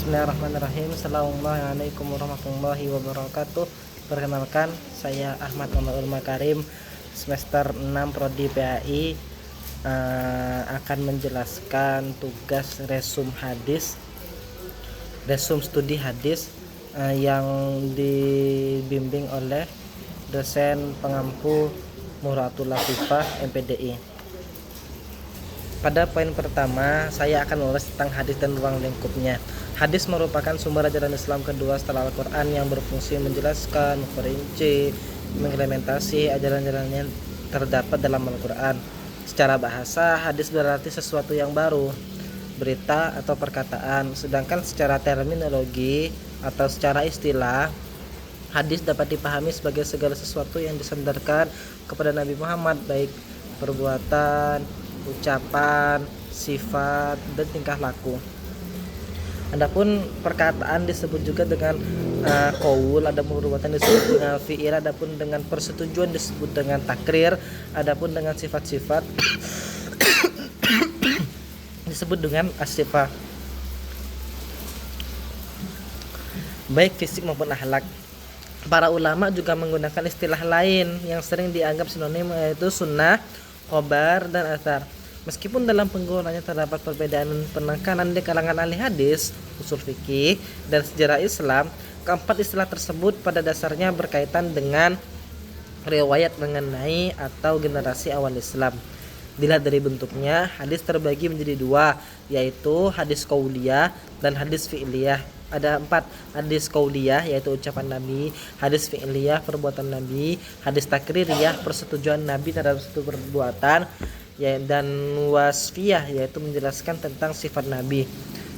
Bismillahirrahmanirrahim. Assalamualaikum warahmatullahi wabarakatuh. Perkenalkan, saya Ahmad Muhammad Makarim, semester 6 Prodi PAI, akan menjelaskan tugas resum studi hadis yang dibimbing oleh dosen pengampu Muratul Latifah MPDI. Pada poin pertama, saya akan mengulas tentang hadis dan ruang lingkupnya. Hadis merupakan sumber ajaran Islam kedua setelah Al-Quran yang berfungsi menjelaskan, memperinci, mengimplementasi ajaran-ajaran yang terdapat dalam Al-Quran. Secara bahasa, hadis berarti sesuatu yang baru, berita atau perkataan. Sedangkan secara terminologi atau secara istilah, hadis dapat dipahami sebagai segala sesuatu yang disandarkan kepada Nabi Muhammad, baik perbuatan, ucapan, sifat, dan tingkah laku. Adapun perkataan disebut juga dengan qaul, adapun perbuatan disebut dengan fi'il, adapun dengan persetujuan disebut dengan takrir, adapun dengan sifat-sifat disebut dengan as-sifat, baik fisik maupun akhlak. Para ulama juga menggunakan istilah lain yang sering dianggap sinonim, yaitu sunnah, khobar, dan athar. Meskipun dalam penggunaannya terdapat perbedaan penekanan di kalangan ahli hadis, usul fikih, dan sejarah Islam, keempat istilah tersebut pada dasarnya berkaitan dengan riwayat mengenai atau generasi awal Islam. Dilihat dari bentuknya, hadis terbagi menjadi dua, yaitu hadis qauliyah dan hadis fi'liyah. Ada 4, hadis qauliyah yaitu ucapan Nabi, hadis fi'liyah perbuatan Nabi, hadis takririyah persetujuan Nabi terhadap suatu perbuatan, dan wasfiyah yaitu menjelaskan tentang sifat Nabi.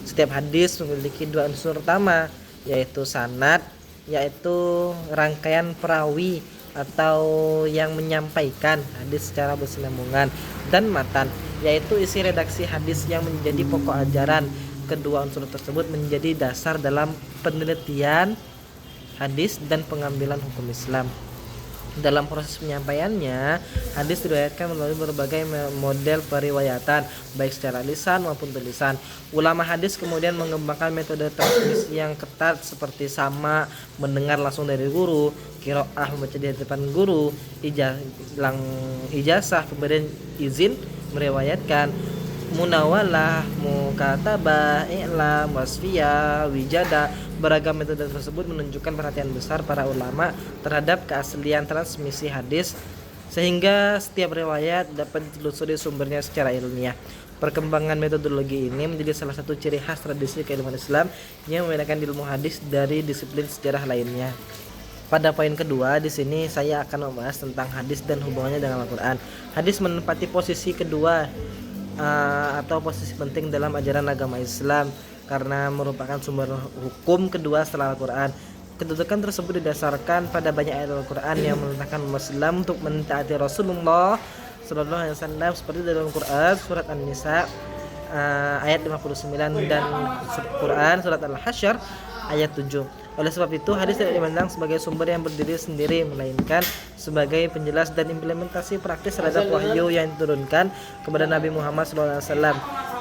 Setiap hadis memiliki 2 unsur utama, yaitu sanad, yaitu rangkaian perawi atau yang menyampaikan hadis secara bersinambungan, dan matan, yaitu isi redaksi hadis yang menjadi pokok ajaran. Kedua unsur tersebut menjadi dasar dalam penelitian hadis dan pengambilan hukum Islam. Dalam proses penyampaiannya, hadis diriwayatkan melalui berbagai model periwayatan, baik secara lisan maupun tulisan. Ulama hadis kemudian mengembangkan metode transmisi yang ketat seperti sama, mendengar langsung dari guru, qiraah membaca di hadapan guru, ijazah pemberian izin meriwayatkan, munawalah, mukatabah, i'lam, wasfiyah, wijada. Beragam metode tersebut menunjukkan perhatian besar para ulama terhadap keaslian transmisi hadis, sehingga setiap riwayat dapat ditelusuri sumbernya secara ilmiah. Perkembangan metodologi ini menjadi salah satu ciri khas tradisi keilmuan Islam yang membedakan ilmu hadis dari disiplin sejarah lainnya. Pada poin kedua, di sini saya akan membahas tentang hadis dan hubungannya dengan Al-Quran. Hadis menempati posisi kedua atau posisi penting dalam ajaran agama Islam karena merupakan sumber hukum kedua setelah Al-Quran. Kedudukan tersebut didasarkan pada banyak ayat Al-Quran yang memerintahkan umat Islam untuk mentaati Rasulullah Sallallahu Alaihi Wasallam, seperti dalam Quran surat An-Nisa ayat 59 dan Quran surat Al-Hasyr ayat 7. Oleh sebab itu, hadis tidak dimandang sebagai sumber yang berdiri sendiri, melainkan sebagai penjelas dan implementasi praktis terhadap wahyu yang diturunkan kepada Nabi Muhammad SAW.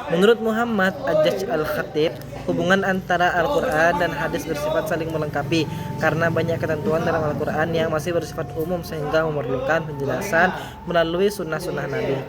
Menurut Muhammad Ajaj Al-Khatib, hubungan antara Al-Quran dan hadis bersifat saling melengkapi karena banyak ketentuan dalam Al-Quran yang masih bersifat umum sehingga memerlukan penjelasan melalui sunnah-sunnah Nabi.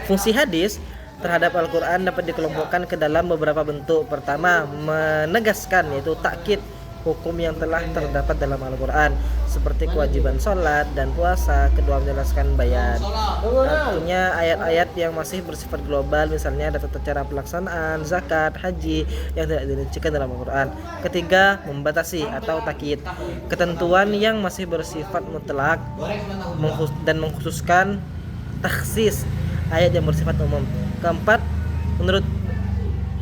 Fungsi hadis terhadap Al-Quran dapat dikelompokkan ke dalam beberapa bentuk. Pertama, menegaskan, yaitu takkid hukum yang telah terdapat dalam Al-Quran seperti kewajiban sholat dan puasa. Kedua, menjelaskan bayan, artinya ayat-ayat yang masih bersifat global, misalnya ada tata cara pelaksanaan zakat, haji yang tidak dirincikan dalam Al-Quran. Ketiga, membatasi atau takkid, ketentuan yang masih bersifat mutlak dan mengkhususkan takhsis ayat yang bersifat umum. Keempat, menurut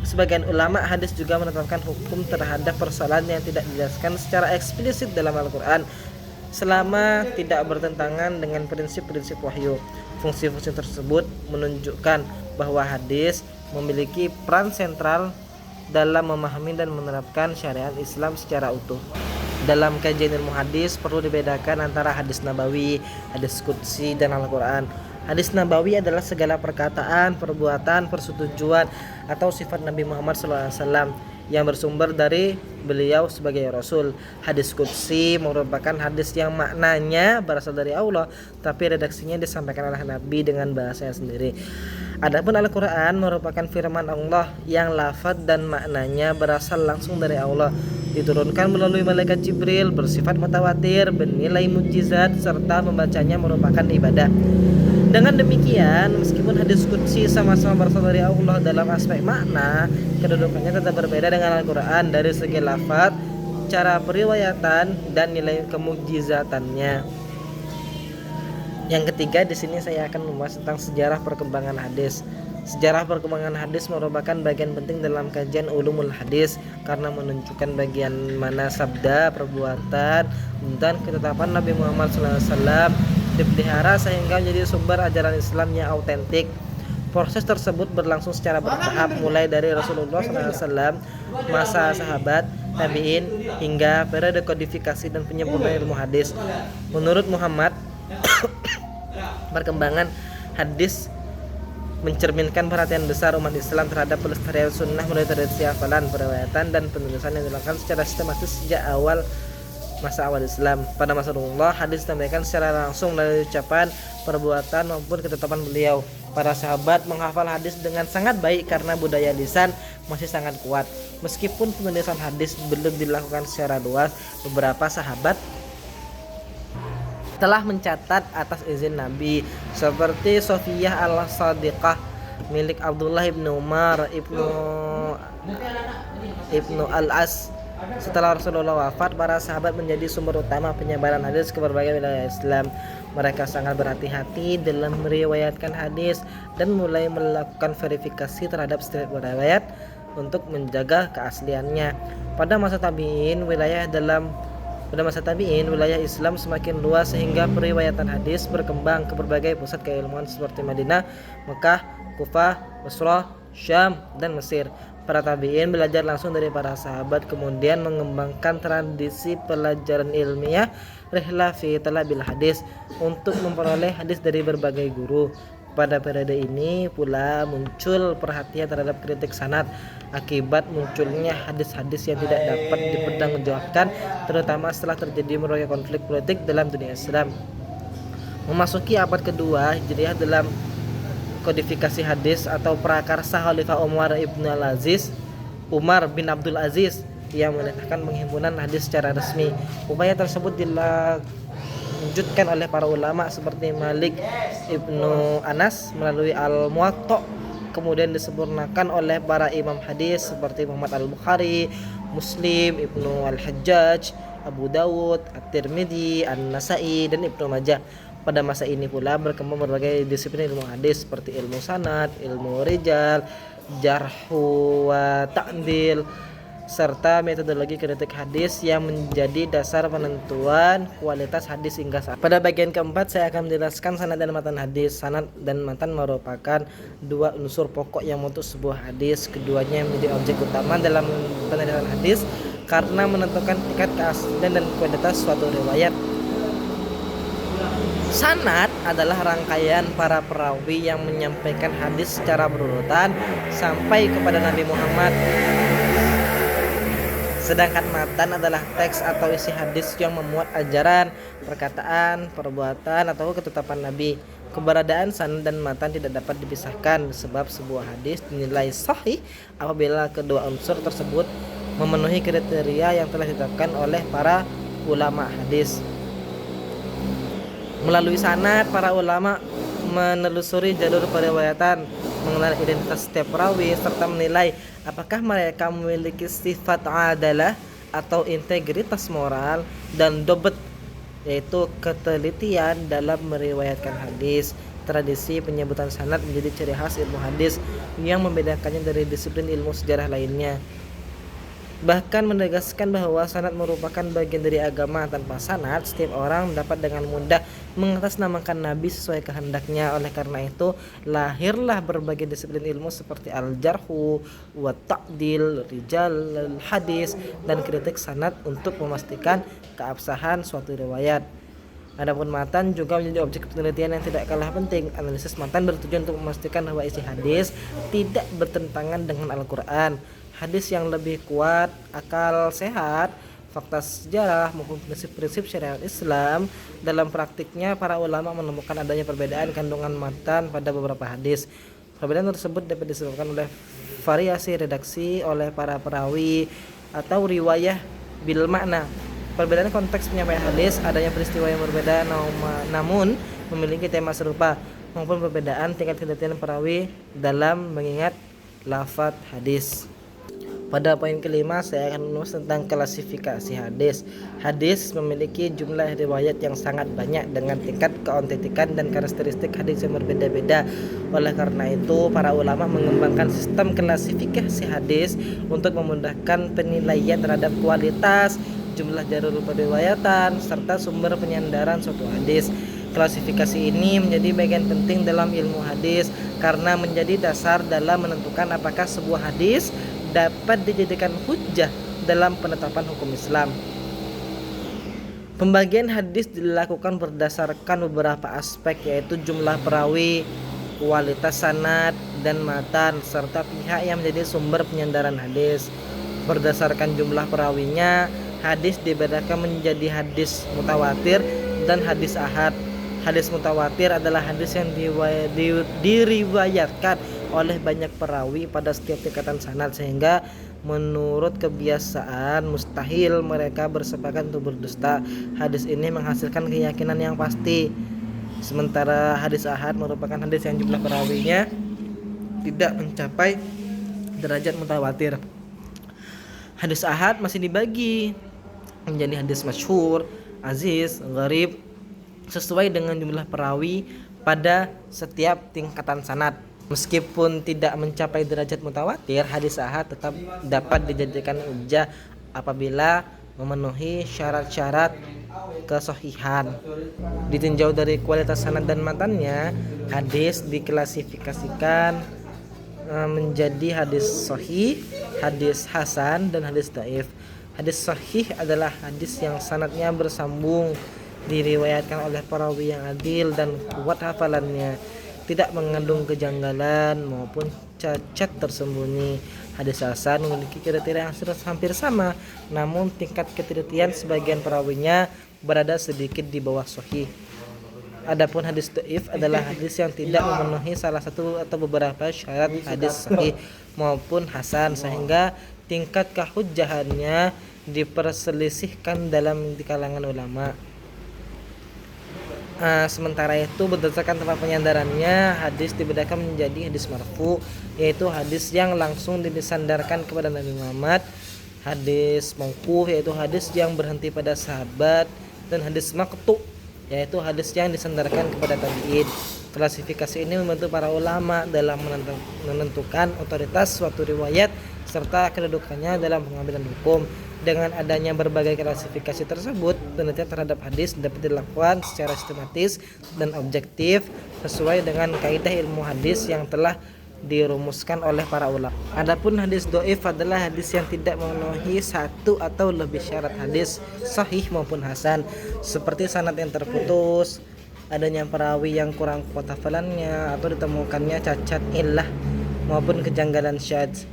sebagian ulama, hadis juga menetapkan hukum terhadap persoalan yang tidak dijelaskan secara eksplisit dalam Al-Quran selama tidak bertentangan dengan prinsip-prinsip wahyu. Fungsi-fungsi tersebut menunjukkan bahwa hadis memiliki peran sentral dalam memahami dan menerapkan syariat Islam secara utuh. Dalam kajian ilmu hadis perlu dibedakan antara hadis nabawi, hadis qudsi, dan Al-Quran. Hadis nabawi adalah segala perkataan, perbuatan, persetujuan atau sifat Nabi Muhammad SAW yang bersumber dari beliau sebagai Rasul. Hadis qudsi merupakan hadis yang maknanya berasal dari Allah, tapi redaksinya disampaikan oleh Nabi dengan bahasanya sendiri. Adapun Al-Quran merupakan firman Allah yang lafaz dan maknanya berasal langsung dari Allah, diturunkan melalui malaikat Jibril, bersifat mutawatir, bernilai mukjizat, serta membacanya merupakan ibadah. Dengan demikian, meskipun hadis qudsi sama-sama berasal dari Allah dalam aspek makna, kedudukannya tetap berbeda dengan Al-Quran dari segi lafaz, cara periwayatan, dan nilai kemukjizatannya. Yang ketiga, di sini saya akan membahas tentang sejarah perkembangan hadis. Sejarah perkembangan hadis merupakan bagian penting dalam kajian ulumul hadis karena menunjukkan bagian mana sabda, perbuatan, dan ketetapan Nabi Muhammad SAW dipelihara sehingga menjadi sumber ajaran Islam yang autentik. Proses tersebut berlangsung secara bertahap mulai dari Rasulullah SAW, masa sahabat, tabi'in, hingga periode kodifikasi dan penyempurnaan ilmu hadis. Menurut Muhammad, perkembangan hadis mencerminkan perhatian besar umat Islam terhadap pelestarian sunnah melalui tradisi hafalan, periwayatan, dan penulisan yang dilakukan secara sistematis sejak masa awal Islam. Pada masa Rasulullah, hadis disampaikan secara langsung melalui ucapan, perbuatan, maupun ketetapan beliau. Para sahabat menghafal hadis dengan sangat baik karena budaya lisan masih sangat kuat. Meskipun penulisan hadis belum dilakukan secara luas, beberapa sahabat telah mencatat atas izin Nabi, seperti Sofiyah al-Sadiqah milik Abdullah ibnu Umar ibnu al-As. Setelah Rasulullah wafat, para sahabat menjadi sumber utama penyebaran hadis ke berbagai wilayah Islam. Mereka sangat berhati-hati dalam meriwayatkan hadis dan mulai melakukan verifikasi terhadap setiap riwayat untuk menjaga keasliannya. Pada masa tabi'in, wilayah Islam semakin luas sehingga periwayatan hadis berkembang ke berbagai pusat keilmuan seperti Madinah, Mekah, Kufah, Basrah, Syam, dan Mesir. Para tabi'in belajar langsung dari para sahabat, kemudian mengembangkan tradisi pelajaran ilmiah rihlah fi talabil hadis untuk memperoleh hadis dari berbagai guru. Pada periode ini pula muncul perhatian terhadap kritik sanad akibat munculnya hadis-hadis yang tidak dapat dipertanggungjawabkan, terutama setelah terjadi berbagai konflik politik dalam dunia Islam. Memasuki abad kedua Hijriah, dalam kodifikasi hadis atau prakarsa Khalifah Umar bin Abdul Aziz yang memerintahkan penghimpunan hadis secara resmi. Upaya tersebut dilanjutkan oleh para ulama seperti Malik ibnu Anas melalui Al-Muwatta, kemudian disempurnakan oleh para imam hadis seperti Muhammad Al-Bukhari, Muslim, Ibnu Al-Hajjaj, Abu Dawud, At-Tirmidzi, An-Nasai, dan Ibnu Majah. Pada masa ini pula berkembang berbagai disiplin ilmu hadis seperti ilmu sanad, ilmu rijal, jarhu wa ta'dil, serta metodologi kritik hadis yang menjadi dasar penentuan kualitas hadis hingga saat. Pada bagian keempat saya akan menjelaskan sanad dan matan hadis. Sanad dan matan merupakan dua unsur pokok yang membentuk sebuah hadis. Keduanya menjadi objek utama dalam penelitian hadis karena menentukan tingkat keaslian dan kualitas suatu riwayat. Sanad adalah rangkaian para perawi yang menyampaikan hadis secara berurutan sampai kepada Nabi Muhammad. Sedangkan matan adalah teks atau isi hadis yang memuat ajaran, perkataan, perbuatan, atau ketetapan Nabi. Keberadaan sanad dan matan tidak dapat dipisahkan sebab sebuah hadis dinilai sahih apabila kedua unsur tersebut memenuhi kriteria yang telah ditetapkan oleh para ulama hadis. Melalui sanad, para ulama menelusuri jalur periwayatan, mengenal identitas setiap perawi, serta menilai apakah mereka memiliki sifat adalah atau integritas moral dan dobet, yaitu ketelitian dalam meriwayatkan hadis. Tradisi penyebutan sanad menjadi ciri khas ilmu hadis yang membedakannya dari disiplin ilmu sejarah lainnya. Bahkan menegaskan bahwa sanad merupakan bagian dari agama. Tanpa sanad, setiap orang dapat dengan mudah mengatasnamakan Nabi sesuai kehendaknya. Oleh karena itu, lahirlah berbagai disiplin ilmu seperti al-jarhu wa ta'dil, rijal hadis, dan kritik sanad untuk memastikan keabsahan suatu riwayat. Adapun matan juga menjadi objek penelitian yang tidak kalah penting. Analisis matan bertujuan untuk memastikan bahwa isi hadis tidak bertentangan dengan Al-Quran, hadis yang lebih kuat, akal sehat, fakta sejarah maupun prinsip-prinsip syariat Islam. Dalam praktiknya para ulama menemukan adanya perbedaan kandungan matan pada beberapa hadis. Perbedaan tersebut dapat disebabkan oleh variasi redaksi oleh para perawi atau riwayah bil makna. Perbedaan konteks penyampaian hadis, adanya peristiwa yang berbeda namun memiliki tema serupa, maupun perbedaan tingkat kedetalan perawi dalam mengingat lafadz hadis. Pada poin kelima saya akan menulis tentang klasifikasi hadis. Hadis memiliki jumlah riwayat yang sangat banyak dengan tingkat keautentikan dan karakteristik hadis yang berbeda-beda. Oleh karena itu, para ulama mengembangkan sistem klasifikasi hadis untuk memudahkan penilaian terhadap kualitas, jumlah jalur periwayatan, serta sumber penyandaran suatu hadis. Klasifikasi ini menjadi bagian penting dalam ilmu hadis karena menjadi dasar dalam menentukan apakah sebuah hadis dapat dijadikan hujjah dalam penetapan hukum Islam. Pembagian hadis dilakukan berdasarkan beberapa aspek, yaitu jumlah perawi, kualitas sanad dan matan, serta pihak yang menjadi sumber penyandaran hadis. Berdasarkan jumlah perawinya, hadis dibedakan menjadi hadis mutawatir dan hadis ahad. Hadis mutawatir adalah hadis yang diriwayatkan oleh banyak perawi pada setiap tingkatan sanad sehingga menurut kebiasaan mustahil mereka bersepakat untuk berdusta. Hadis ini menghasilkan keyakinan yang pasti. Sementara hadis ahad merupakan hadis yang jumlah perawinya tidak mencapai derajat mutawatir. Hadis ahad masih dibagi menjadi hadis masyhur, aziz, gharib sesuai dengan jumlah perawi pada setiap tingkatan sanad. Meskipun tidak mencapai derajat mutawatir, hadis ahad tetap dapat dijadikan hujjah apabila memenuhi syarat-syarat kesahihan. Ditinjau dari kualitas sanad dan matannya, hadis diklasifikasikan menjadi hadis sahih, hadis hasan, dan hadis dhaif. Hadis sahih adalah hadis yang sanadnya bersambung, diriwayatkan oleh perawi yang adil dan kuat hafalannya, tidak mengandung kejanggalan maupun cacat tersembunyi. Hadis hasan memiliki kriteria yang hampir sama, namun tingkat ketelitian sebagian perawinya berada sedikit di bawah sahih. Adapun hadis dhaif adalah hadis yang tidak memenuhi salah satu atau beberapa syarat hadis sahih maupun hasan sehingga tingkat kehujjahannya diperselisihkan di kalangan ulama. Sementara itu berdasarkan tempat penyandarannya, hadis dibedakan menjadi hadis marfu, yaitu hadis yang langsung disandarkan kepada Nabi Muhammad, hadis mauquf, yaitu hadis yang berhenti pada sahabat, dan hadis maqtu, yaitu hadis yang disandarkan kepada tabi'in. Klasifikasi ini membantu para ulama dalam menentukan otoritas suatu riwayat serta kedudukannya dalam pengambilan hukum. Dengan adanya berbagai klasifikasi tersebut, penelitian terhadap hadis dapat dilakukan secara sistematis dan objektif sesuai dengan kaidah ilmu hadis yang telah dirumuskan oleh para ulama. Adapun hadis dhaif adalah hadis yang tidak memenuhi satu atau lebih syarat hadis sahih maupun hasan, seperti sanad yang terputus, adanya perawi yang kurang kuat hafalannya, atau ditemukannya cacat illah maupun kejanggalan syadz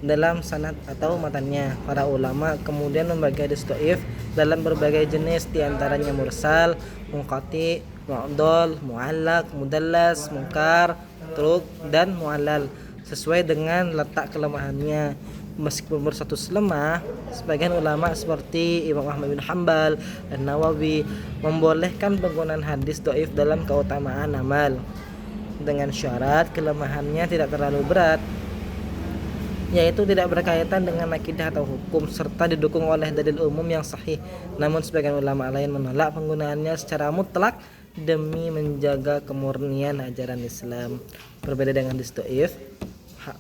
dalam sanad atau matannya. Para ulama kemudian membagi hadis dhaif dalam berbagai jenis, diantaranya mursal, munqati, mu'dhal, mu'allaq, mudallas, munkar, truk, dan mu'allal sesuai dengan letak kelemahannya. Meskipun berstatus lemah, sebagian ulama seperti Imam Ahmad bin Hanbal dan Nawawi membolehkan penggunaan hadis dhaif dalam keutamaan amal dengan syarat kelemahannya tidak terlalu berat, yaitu tidak berkaitan dengan akidah atau hukum serta didukung oleh dalil umum yang sahih. Namun sebagian ulama lain menolak penggunaannya secara mutlak demi menjaga kemurnian ajaran Islam. Berbeda dengan hadis dhaif,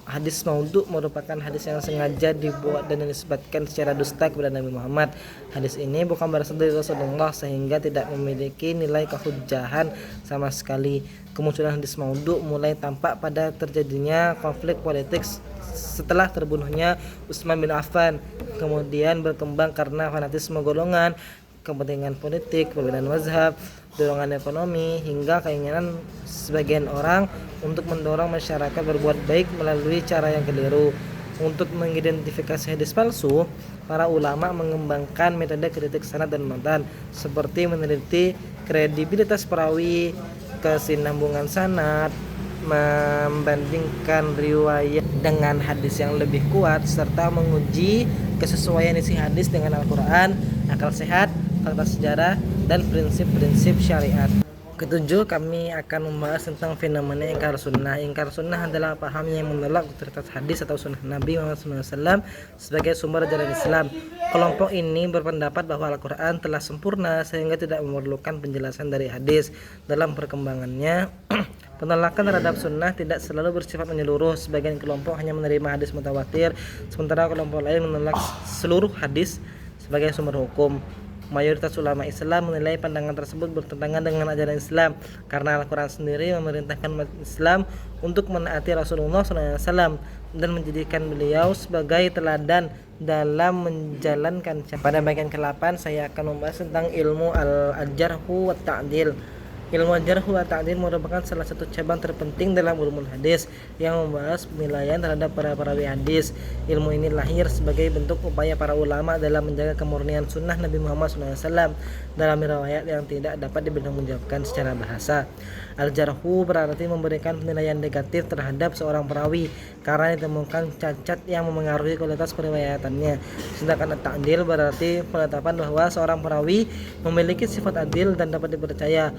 hadis maudhu merupakan hadis yang sengaja dibuat dan dinisbatkan secara dusta kepada Nabi Muhammad. Hadis ini bukan berasal dari Rasulullah sehingga tidak memiliki nilai kehujjahan sama sekali. Kemunculan hadis maudhu mulai tampak pada terjadinya konflik politik setelah terbunuhnya Utsman bin Affan, kemudian berkembang karena fanatisme golongan, kepentingan politik, perbedaan mazhab, dorongan ekonomi, hingga keinginan sebagian orang untuk mendorong masyarakat berbuat baik melalui cara yang keliru. Untuk mengidentifikasi hadis palsu, para ulama mengembangkan metode kritik sanad dan matan, seperti meneliti kredibilitas perawi, kesinambungan sanad, membandingkan riwayat dengan hadis yang lebih kuat, serta menguji kesesuaian isi hadis dengan Al-Quran, akal sehat, fakta sejarah, dan prinsip-prinsip syariat. Ketujuh, kami akan membahas tentang fenomena ingkar sunnah. Ingkar sunnah adalah paham yang menolak otoritas hadis atau sunnah Nabi Muhammad SAW sebagai sumber ajaran Islam. Kelompok ini berpendapat bahwa Al-Quran telah sempurna sehingga tidak memerlukan penjelasan dari hadis. Dalam perkembangannya, penolakan terhadap sunnah tidak selalu bersifat menyeluruh. Sebagian kelompok hanya menerima hadis mutawatir, sementara kelompok lain menolak seluruh hadis sebagai sumber hukum. Mayoritas ulama Islam menilai pandangan tersebut bertentangan dengan ajaran Islam karena Al-Quran sendiri memerintahkan umat Islam untuk menaati Rasulullah SAW dan menjadikan beliau sebagai teladan dalam menjalankan. Pada bagian ke-8 saya akan membahas tentang ilmu al-jarhu wa ta'dil. Ilmu al-jarhu wa ta'dil merupakan salah satu cabang terpenting dalam ulumul hadis yang membahas penilaian terhadap para perawi hadis. Ilmu ini lahir sebagai bentuk upaya para ulama dalam menjaga kemurnian sunnah Nabi Muhammad SAW dalam riwayat yang tidak dapat dipertanggungjawabkan secara bahasa. Al-jarhu berarti memberikan penilaian negatif terhadap seorang perawi karena ditemukan cacat yang memengaruhi kualitas periwayatannya. Sedangkan at-ta'dil berarti penetapan bahwa seorang perawi memiliki sifat adil dan dapat dipercaya.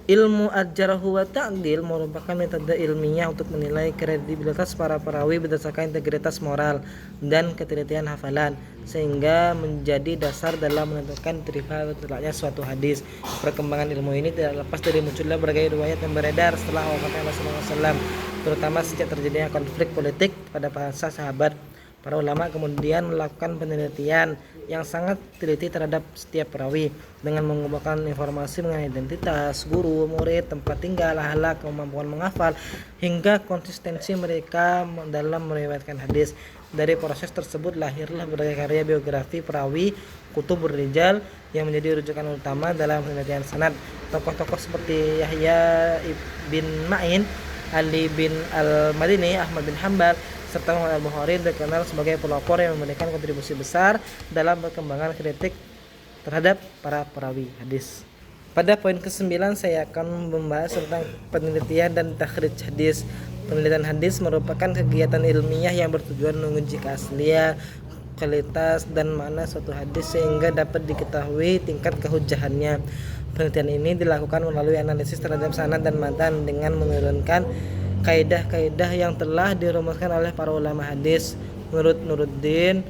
Ilmu al-jarhu wa ta'dil merupakan metode ilmiah untuk menilai kredibilitas para perawi berdasarkan integritas moral dan ketelitian hafalan, sehingga menjadi dasar dalam menentukan diterima atau tidaknya suatu hadis. Perkembangan ilmu ini tidak lepas dari munculnya berbagai riwayat yang beredar setelah wafatnya Rasulullah SAW, terutama sejak terjadinya konflik politik pada masa sahabat. Para ulama kemudian melakukan penelitian yang sangat teliti terhadap setiap perawi dengan mengumpulkan informasi mengenai identitas, guru, murid, tempat tinggal, akhlak, kemampuan menghafal, hingga konsistensi mereka dalam meriwayatkan hadis. Dari proses tersebut lahirlah berbagai karya biografi perawi, kutubur rijal yang menjadi rujukan utama dalam penelitian sanad. Tokoh-tokoh seperti Yahya bin Ma'in, Ali bin al-Madini, Ahmad bin Hanbal, serta Muhammad al-Bukhari dikenal sebagai pelopor yang memberikan kontribusi besar dalam perkembangan kritik terhadap para perawi hadis. Pada poin ke-9 saya akan membahas tentang penelitian dan takhrij hadis. Penelitian hadis merupakan kegiatan ilmiah yang bertujuan menguji keaslian, kualitas, dan makna suatu hadis sehingga dapat diketahui tingkat kehujahannya. Penelitian ini dilakukan melalui analisis terhadap sanad dan matan dengan menurunkan kaidah-kaidah yang telah dirumuskan oleh para ulama hadis. Menurut Nuruddin,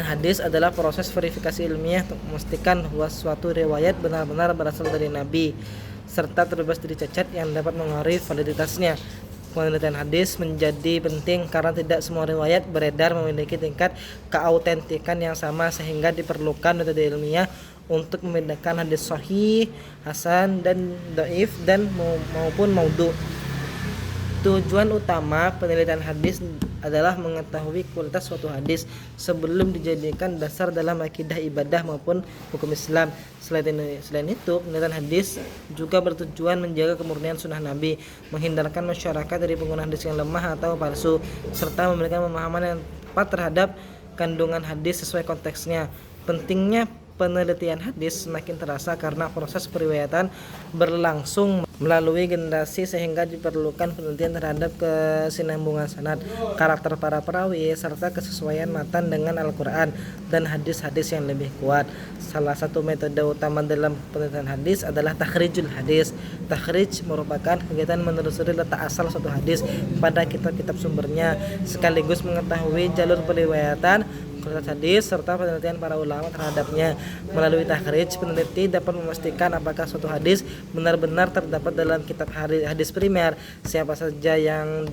hadis adalah proses verifikasi ilmiah untuk memastikan bahwa suatu riwayat benar-benar berasal dari Nabi serta terbebas dari cacat yang dapat mengaruhi validitasnya. Penelitian hadis menjadi penting karena tidak semua riwayat beredar memiliki tingkat keautentikan yang sama, sehingga diperlukan metode ilmiah untuk membedakan hadis sahih, hasan, dan dhaif dan maupun maudhu. Tujuan utama penelitian hadis adalah mengetahui kualitas suatu hadis sebelum dijadikan dasar dalam akidah, ibadah maupun hukum Islam. Selain itu, penelitian hadis juga bertujuan menjaga kemurnian sunnah Nabi, menghindarkan masyarakat dari penggunaan hadis yang lemah atau palsu, serta memberikan pemahaman yang tepat terhadap kandungan hadis sesuai konteksnya. Pentingnya penelitian hadis semakin terasa karena proses periwayatan berlangsung melalui generasi, sehingga diperlukan penelitian terhadap kesinambungan sanad, karakter para perawi, serta kesesuaian matan dengan Al-Quran dan hadis-hadis yang lebih kuat. Salah satu metode utama dalam penelitian hadis adalah takhrijul hadis. Takhrij merupakan kegiatan menelusuri letak asal suatu hadis pada kitab-kitab sumbernya, sekaligus mengetahui jalur periwayatan, kualitas hadis, serta penelitian para ulama terhadapnya. Melalui takhrij, peneliti dapat memastikan apakah suatu hadis benar-benar terdapat dalam kitab hadis primer, siapa saja yang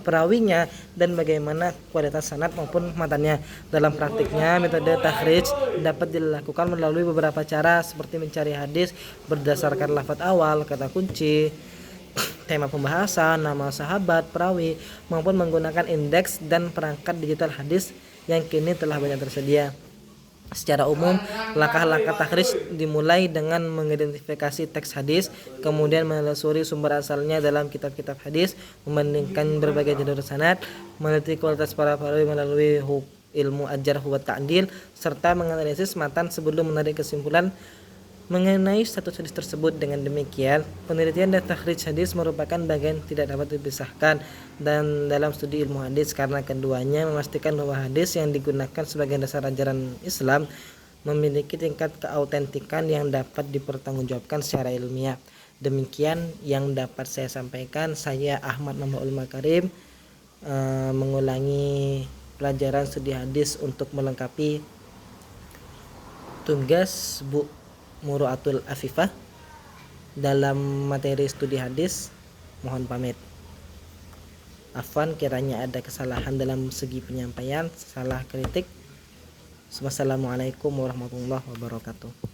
perawinya, dan bagaimana kualitas sanad maupun matannya. Dalam praktiknya, metode takhrij dapat dilakukan melalui beberapa cara, seperti mencari hadis berdasarkan lafaz awal, kata kunci, tema pembahasan, nama sahabat, perawi, maupun menggunakan indeks dan perangkat digital hadis yang kini telah banyak tersedia. Secara umum, langkah-langkah takhrij dimulai dengan mengidentifikasi teks hadis, kemudian menelusuri sumber asalnya dalam kitab-kitab hadis, membandingkan berbagai jalur sanad, meneliti kualitas para perawi melalui ilmu ajar wa ta'dil, serta menganalisis matan sebelum menarik kesimpulan mengenai status hadis tersebut. Dengan demikian, penelitian dan takhrij hadis merupakan bagian tidak dapat dipisahkan dan dalam studi ilmu hadis, karena keduanya memastikan bahwa hadis yang digunakan sebagai dasar ajaran Islam memiliki tingkat keautentikan yang dapat dipertanggungjawabkan secara ilmiah. Demikian yang dapat saya sampaikan. Saya Ahmad Mambaul Makarim mengulangi pelajaran studi hadis untuk melengkapi tugas Bu Muru'atul Afifah dalam materi studi hadis. Mohon pamit. Afwan kiranya ada kesalahan dalam segi penyampaian, salah kritik. Wassalamualaikum warahmatullahi wabarakatuh.